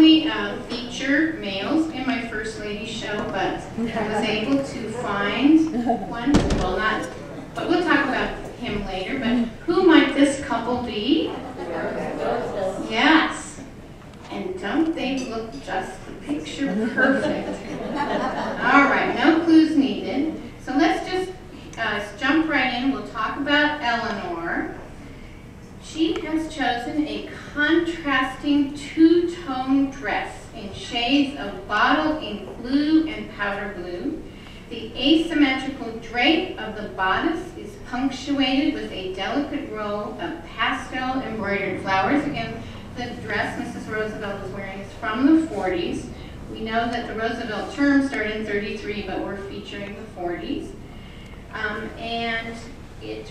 normally feature males in my First Lady show, but I was able to find one. Well, not, but we'll talk about him later. But who might this couple be? Yes. And don't they look just the picture perfect? All right, no clues needed. So let's just jump right in. We'll talk about Eleanor. She has chosen a contrasting two-tone dress in shades of bottle ink blue and powder blue. The asymmetrical drape of the bodice is punctuated with a delicate row of pastel embroidered flowers. Again, the dress Mrs. Roosevelt is wearing is from the 40s. We know that the Roosevelt term started in 33, but we're featuring the 40s. And it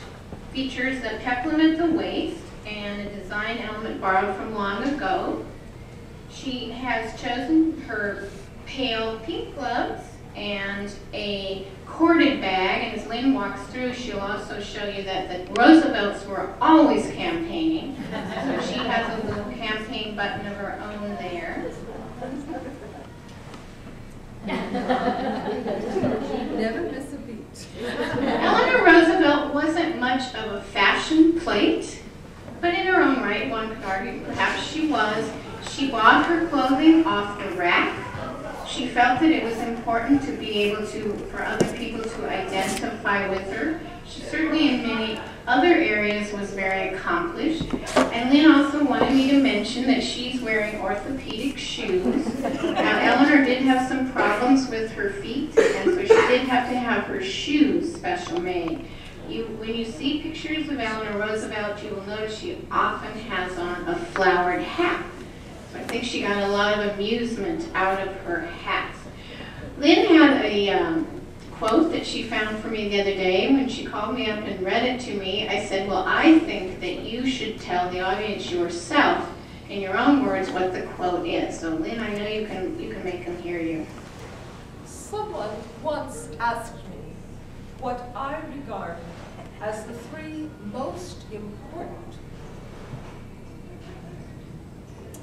features a peplum at the waist and a design element borrowed from long ago. She has chosen her pale pink gloves and a corded bag, and as Lynn walks through, she'll also show you that the Roosevelts were always campaigning. So she has a little campaign button of her own there. Never miss a beat. Eleanor Roosevelt wasn't much of a fashion plate, but in her own right, one could argue perhaps she was. She bought her clothing off the rack. She felt that it was important to be able to, for other people to identify with her. She certainly in many other areas was very accomplished. And Lynn also wanted me to mention that she's wearing orthopedic shoes. Now, Eleanor did have some problems with her feet, and so she did have to have her shoes special made. When you see pictures of Eleanor Roosevelt, you will notice she often has on a flowered hat. So I think she got a lot of amusement out of her hats. Lynn had a quote that she found for me the other day. When she called me up and read it to me, I said, well, I think that you should tell the audience yourself, in your own words, what the quote is. So Lynn, I know you can make them hear you. Someone once asked me what I regard as the three most important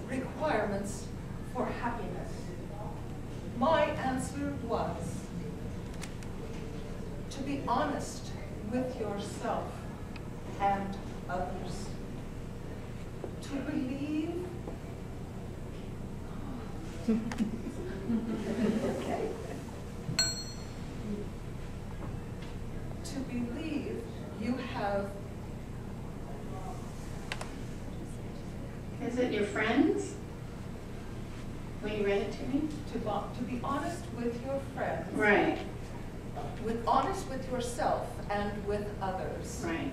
requirements for happiness. My answer was to be honest with yourself and others, to believe okay. To believe you have. Is it your friends? When you read it to me? To be honest with your friends. Right. Honest with yourself and with others. Right.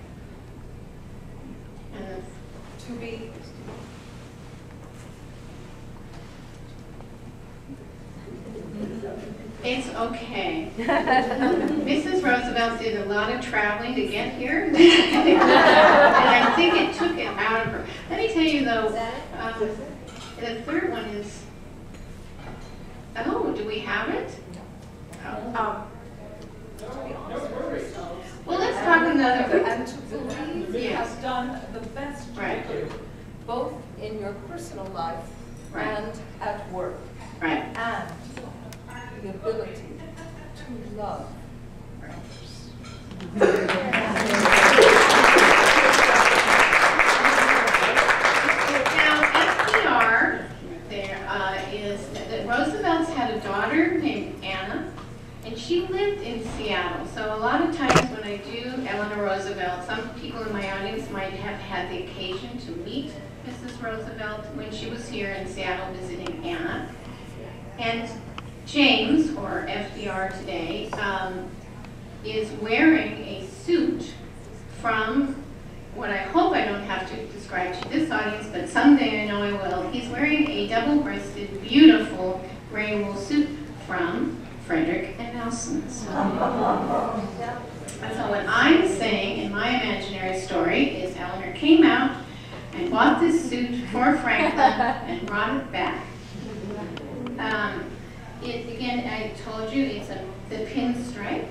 And to be it's okay. Mrs. Roosevelt did a lot of traveling to get here, and I think it took it out of her. Let me tell you though, the third one is, oh, do we have it? Well, let's talk another way. And to believe you have done the best you could, both in your personal life and at work. Right. And the ability to love others. Now, FDR, Roosevelt's had a daughter named Anna, and she lived in Seattle. So a lot of times when I do Eleanor Roosevelt, some people in my audience might have had the occasion to meet Mrs. Roosevelt when she was here in Seattle visiting Anna. And James, or FDR today, is wearing a suit from what I hope I don't have to describe to this audience, but someday I know I will. He's wearing a double-breasted, beautiful gray wool suit from Frederick and Nelson's. So what I'm saying in my imaginary story is Eleanor came out and bought this suit for Franklin and brought it back. Again, I told you it's the pinstripe,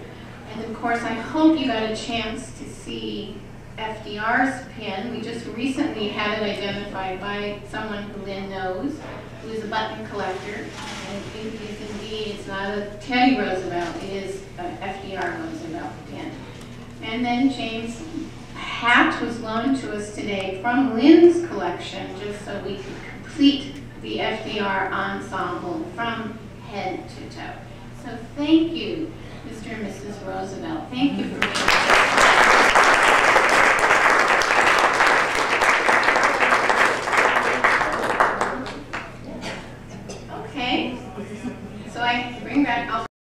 and of course I hope you got a chance to see FDR's pin. We just recently had it identified by someone who Lynn knows, who is a button collector. And it is indeed, it's not a Teddy Roosevelt, it is an FDR Roosevelt pin. And then James' hat was loaned to us today from Lynn's collection, just so we could complete the FDR ensemble from head to toe. So thank you, Mr. and Mrs. Roosevelt. Thank you for being here.